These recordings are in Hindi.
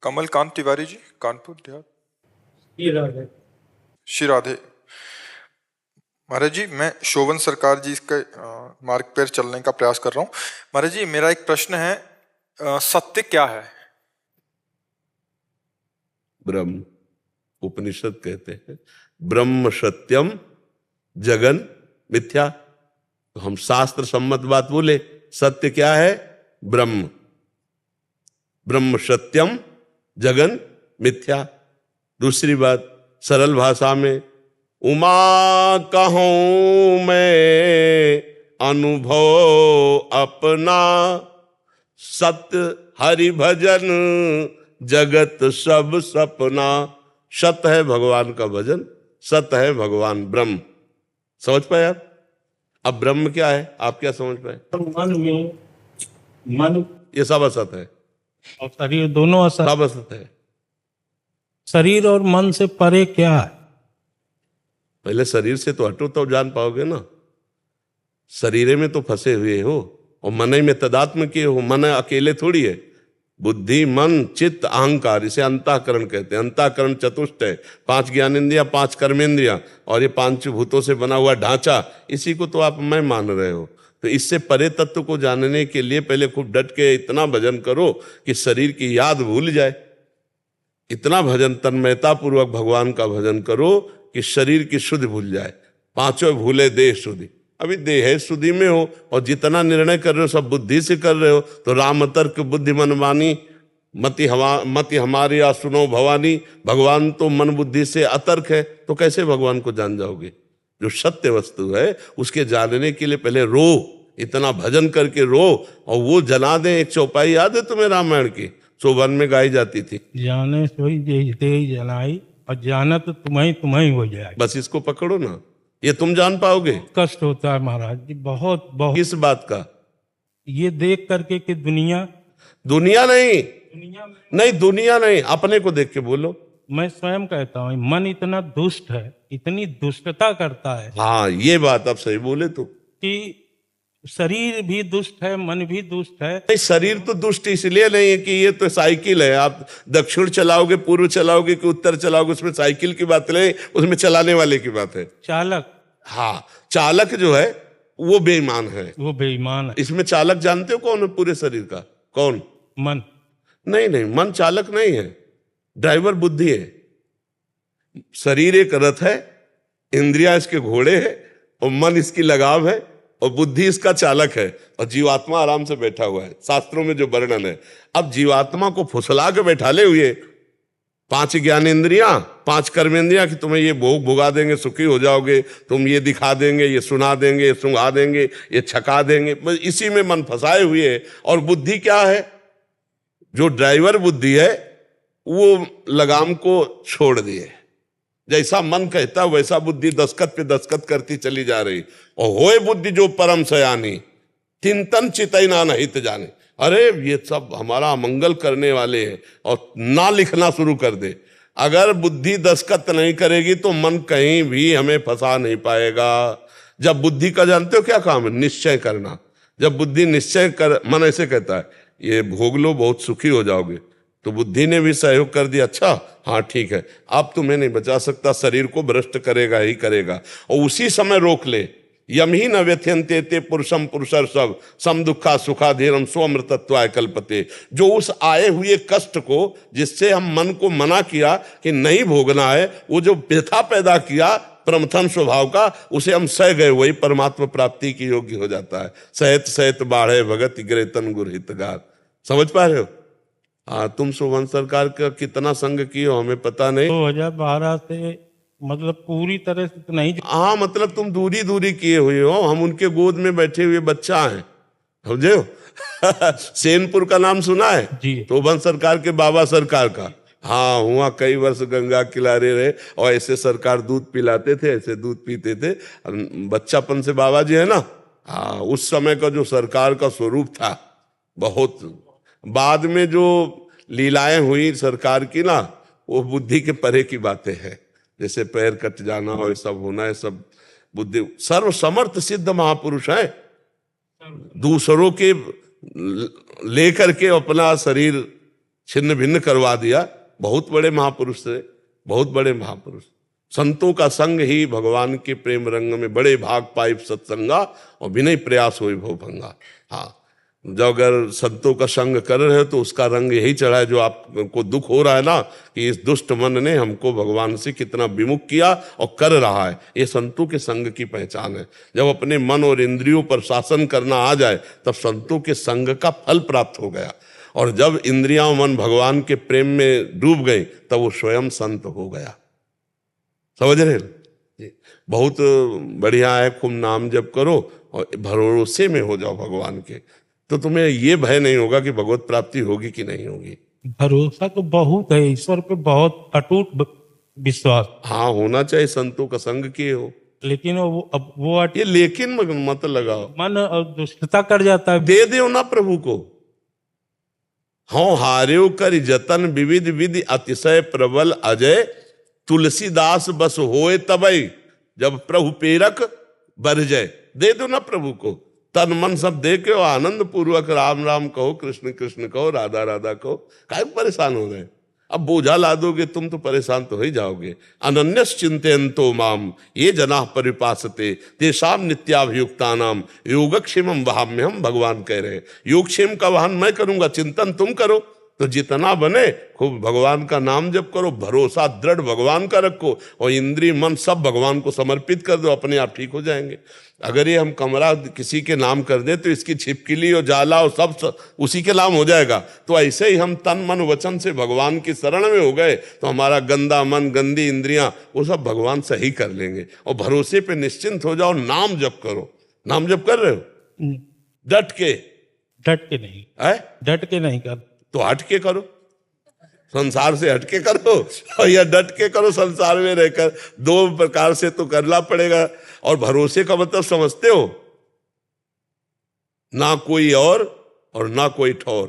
कमलकांत तिवारी जी, कानपुर देहात। ये राधे। श्री राधे। महाराज जी, मैं शोभन सरकार जी के मार्ग पर चलने का प्रयास कर रहा हूँ। महाराज जी, मेरा एक प्रश्न है, सत्य क्या है? ब्रह्म, उपनिषद कहते हैं ब्रह्म सत्यम जगन मिथ्या। तो हम शास्त्र सम्मत बात बोले, सत्य क्या है? ब्रह्म। ब्रह्म सत्यम जगन मिथ्या। दूसरी बात सरल भाषा में, उमा कहूं मैं अनुभव अपना, सत्य हरि भजन जगत सब सपना। सत्य है भगवान का भजन, सत्य है भगवान ब्रह्म। समझ पाए आप? अब ब्रह्म क्या है आप क्या समझ पाए? मन में मन ये सब असत है और शरीर दोनों असत। सब असत है। शरीर और मन से परे क्या है? पहले शरीर से तो हटो तो जान पाओगे ना। शरीर में तो फंसे हुए हो और मन में तदात्म किए हो। मन अकेले थोड़ी है। बुद्धि, मन, चित्त, अहंकार, इसे अंतःकरण कहते हैं। अंतःकरण चतुष्ट है, 5 ज्ञानेंद्रियां, 5 कर्मेंद्रियां और ये 5 भूतों से बना हुआ ढांचा। इसी को तो आप मैं मान रहे हो। तो इससे परे तत्व को जानने के लिए पहले खूब डट के इतना भजन करो कि शरीर की याद भूल जाए। इतना भजन तन्मयता पूर्वक भगवान का भजन करो कि शरीर की शुद्धि भूल जाए। 5 भूले देह शुद्धि। अभी देह शुद्धि में हो और जितना निर्णय कर रहे हो सब बुद्धि से कर रहे हो। तो राम तर्क बुद्धि मन मानी, मति हमारी आ सुनो भवानी। भगवान तो मन बुद्धि से अतर्क है, तो कैसे भगवान को जान जाओगे? जो सत्य वस्तु है उसके जानने के लिए पहले रो, इतना भजन करके रो और वो जना दे। एक चौपाई याद है तुम्हें रामायण की? चौवन में गाई जाती थी, जाने सोई दे जलाई और जानत तुम्हें हो जाए। बस इसको पकड़ो ना, ये तुम जान पाओगे। कष्ट होता है महाराज जी, बहुत बहुत। किस बात का? ये देख करके कि दुनिया दुनिया नहीं, में नहीं दुनिया नहीं, अपने को देख के बोलो। मैं स्वयं कहता हूँ मन इतना दुष्ट है, इतनी दुष्टता करता है हाँ, ये बात आप सही बोले। तो कि शरीर भी दुष्ट है, मन भी दुष्ट है। नहीं, शरीर तो दुष्ट इसलिए नहीं है कि ये तो साइकिल है। आप दक्षिण चलाओगे, पूर्व चलाओगे कि उत्तर चलाओगे, उसमें साइकिल की बात नहीं, उसमें चलाने वाले की बात है। चालक, हाँ, चालक जो है वो बेईमान है, वो बेईमान है। इसमें चालक जानते हो कौन है पूरे शरीर का? कौन? मन। नहीं नहीं, मन चालक नहीं है, ड्राइवर बुद्धि है। शरीर एक रथ है, इंद्रिया इसके घोड़े है और मन इसकी लगाम है और बुद्धि इसका चालक है और जीवात्मा आराम से बैठा हुआ है। शास्त्रों में जो वर्णन है, अब जीवात्मा को फुसला के बैठाले हुए 5 ज्ञानेंद्रियां, 5 कर्मेंद्रियां कि तुम्हें ये भोग भुगा देंगे, सुखी हो जाओगे, तुम ये दिखा देंगे, ये सुना देंगे, ये सुंघा देंगे, ये छका देंगे, बस इसी में मन फंसाए हुए है। और बुद्धि क्या है? जो ड्राइवर बुद्धि है वो लगाम को छोड़ दिए। जैसा मन कहता वैसा बुद्धि दस्खत पे दस्खत करती चली जा रही। और होए बुद्धि जो परम सयानी, चिंतन चितैना नहीं जाने। अरे ये सब हमारा अमंगल करने वाले हैं और ना लिखना शुरू कर दे। अगर बुद्धि दस्खत नहीं करेगी तो मन कहीं भी हमें फंसा नहीं पाएगा। जब बुद्धि का जानते हो क्या काम है? निश्चय करना। जब बुद्धि निश्चय कर, मन ऐसे कहता है ये भोग लो, बहुत सुखी हो जाओगे, तो बुद्धि ने भी सहयोग कर दिया। अच्छा हाँ ठीक है, अब तुम्हें नहीं बचा सकता, शरीर को भ्रष्ट करेगा ही करेगा। और उसी समय रोक ले। यम ही न व्यथ्यन्ते ते पुरुषम पुरुषर सब सम दुखा सुखा धीरम स्वमृतत्वाय कल्पते। जो उस आए हुए कष्ट को, जिससे हम मन को मना किया कि नहीं भोगना है, वो जो व्यथा पैदा किया प्रमथन स्वभाव का, उसे हम सह गए, वही परमात्मा प्राप्ति की योग्य हो जाता है। सहत सहत बाढ़े भगत गिरे तन गुर हितगार। समझ पा रहे हो? हाँ, तुम शोभन सरकार का कितना संग किए हो हमें पता नहीं। 2012 से मतलब पूरी तरह से तो नहीं। हाँ, मतलब तुम दूरी दूरी किए हुए हो, हम उनके गोद में बैठे हुए बच्चा हैं, समझे हो? सेनपुर का नाम सुना है? जी। शोभन सरकार के बाबा सरकार का। हाँ, हुआ कई वर्ष गंगा किनारे रहे और ऐसे सरकार दूध पिलाते थे, ऐसे दूध पीते थे। बच्चापन से बाबा जी है ना। हाँ, उस समय का जो सरकार का स्वरूप था, बहुत बाद में जो लीलाएं हुई सरकार की ना, वो बुद्धि के परे की बातें हैं। जैसे पैर कट जाना और सब होना है, सब बुद्धि। सर्व समर्थ सिद्ध महापुरुष है, दूसरों के लेकर के अपना शरीर छिन्न भिन्न करवा दिया। बहुत बड़े महापुरुष थे, बहुत बड़े महापुरुष। संतों का संग ही भगवान के प्रेम रंग में बड़े भाग पाइप सत्संगा और विनय प्रयास होई भवभंगा। हाँ, जब अगर संतों का संग कर रहे हो तो उसका रंग यही चढ़ा है। जो आपको दुख हो रहा है ना कि इस दुष्ट मन ने हमको भगवान से कितना विमुख किया और कर रहा है, ये संतों के संग की पहचान है। जब अपने मन और इंद्रियों पर शासन करना आ जाए तब संतों के संग का फल प्राप्त हो गया। और जब इंद्रियां और मन भगवान के प्रेम में डूब गई तब वो स्वयं संत हो गया। समझ रहे हो? बहुत बढ़िया है, खूब नाम जप करो और भरोसे में हो जाओ भगवान के, तो तुम्हें ये भय नहीं होगा कि भगवत प्राप्ति होगी कि नहीं होगी। भरोसा तो बहुत है, ईश्वर पे बहुत अटूट विश्वास। हाँ, होना चाहिए, संतों का संग किए हो। लेकिन वो ये लेकिन मत लगाओ, मन और दुष्टता कर जाता है। दे दो ना प्रभु को। हाँ, हार्यो कर जतन विविध विधि अतिशय प्रबल अजय, तुलसीदास बस होए तबई जब प्रभु पेरक बर जाए। दे दो ना प्रभु को, तन मन सब दे के और आनंद पूर्वक राम राम कहो, कृष्ण कृष्ण कहो, राधा राधा कहो। काहे परेशान हो रहे? अब बोझा ला दोगे तुम तो परेशान तो हो ही जाओगे। अनन्यस चिंतयन्तो माम ये जनाः परिपासते तेषाम नित्याभियुक्तानाम योगक्षेमम वहाम्यहम, भगवान कह रहे हैं योगक्षेम का वाहन मैं करूंगा, चिंतन तुम करो। तो जितना बने खूब भगवान का नाम जप करो, भरोसा दृढ़ भगवान का रखो और इंद्रिय मन सब भगवान को समर्पित कर दो, अपने आप ठीक हो जाएंगे। अगर ये हम कमरा किसी के नाम कर दे तो इसकी छिपकली और जाला और सब उसी के नाम हो जाएगा। तो ऐसे ही हम तन मन वचन से भगवान की शरण में हो गए तो हमारा गंदा मन, गंदी इंद्रियां वो सब भगवान सही कर लेंगे। और भरोसे पे निश्चिंत हो जाओ, नाम जप करो। नाम जप कर रहे हो? डट के नहीं है, डट के नहीं कर तो हट के करो, संसार से हट के करो और या डट के करो संसार में रहकर। दो प्रकार से तो करना पड़ेगा। और भरोसे का मतलब समझते हो? ना कोई और ना कोई ठौर,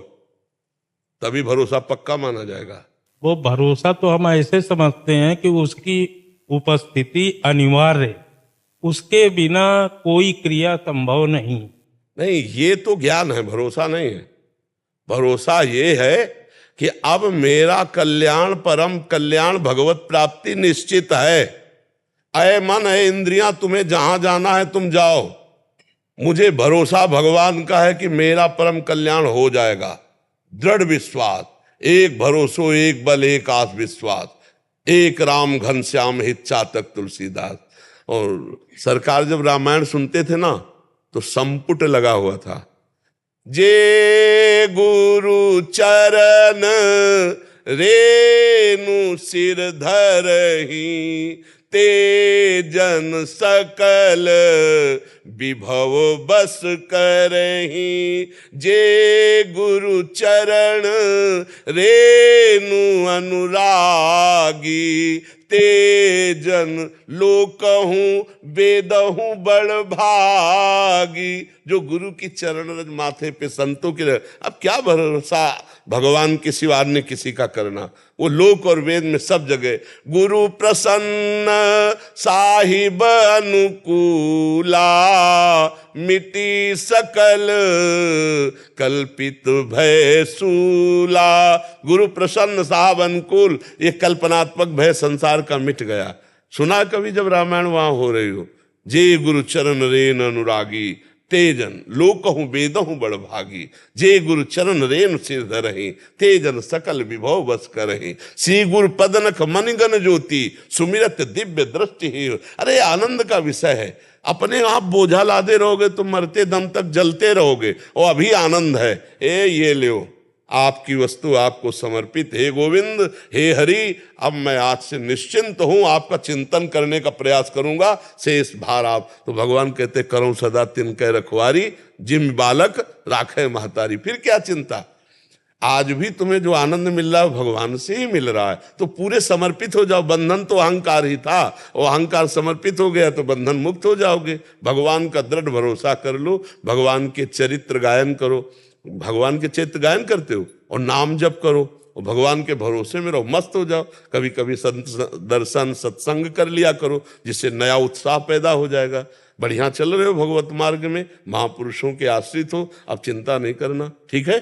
तभी भरोसा पक्का माना जाएगा। वो भरोसा तो हम ऐसे समझते हैं कि उसकी उपस्थिति अनिवार्य, उसके बिना कोई क्रिया संभव नहीं। नहीं, ये तो ज्ञान है, भरोसा नहीं है। भरोसा ये है कि अब मेरा कल्याण, परम कल्याण, भगवत प्राप्ति निश्चित है। अय मन है इंद्रियां, तुम्हें जहां जाना है तुम जाओ, मुझे भरोसा भगवान का है कि मेरा परम कल्याण हो जाएगा। दृढ़ विश्वास, एक भरोसो एक बल एक आस विश्वास, एक राम घनश्याम हित चातक तुलसीदास। और सरकार जब रामायण सुनते थे ना तो संपुट लगा हुआ था, जे गुरु चरण रेनु सिर धरहि, ते जन सकल विभव बस करहि। जे गुरु चरण रेनु अनुरागी, ते जन लोकहूं वेदहूं बड़ भागी। जो गुरु की चरण रज माथे पे संतों की, अब क्या भरोसा भगवान के सिवा अन्य किसी का करना। वो लोक और वेद में सब जगह गुरु प्रसन्न साहिब अनुकूला, मिटी सकल कल्पित भय सूला। गुरु प्रसन्न साहब अनुकूल, ये कल्पनात्मक भय संसार का मिट गया। सुना कभी जब रामायण वहां हो रही हो? जे गुरु चरण रेन अनुरागी, तेजन लोकहूं वेदहूं बड़ भागी। जे गुरु चरण रेन सिर धरहि, तेजन सकल विभव बस करहि। श्री गुरु पदनख मनिगन ज्योति, सुमिरत दिव्य दृष्टि ही। अरे आनंद का विषय है। अपने आप बोझा लादे रहोगे तो मरते दम तक जलते रहोगे, और अभी आनंद है। ये लो आपकी वस्तु आपको समर्पित, हे गोविंद, हे हरि, अब मैं आज से निश्चिंत हूं, आपका चिंतन करने का प्रयास करूंगा, शेष भार आप। तो भगवान कहते करो सदा तिनके रखवारी, जिम बालक राखे महतारी। फिर क्या चिंता? आज भी तुम्हें जो आनंद मिल रहा है भगवान से ही मिल रहा है, तो पूरे समर्पित हो जाओ। बंधन तो अहंकार ही था, और अहंकार समर्पित हो गया तो बंधन मुक्त हो जाओगे। भगवान का दृढ़ भरोसा कर लो, भगवान के चरित्र गायन करो। भगवान के चरित्र गायन करते हो और नाम जप करो और भगवान के भरोसे में रहो, मस्त हो जाओ। कभी कभी संत दर्शन सत्संग कर लिया करो, जिससे नया उत्साह पैदा हो जाएगा। बढ़िया चल रहे हो भगवत मार्ग में, महापुरुषों के आश्रित हो, अब चिंता नहीं करना। ठीक है।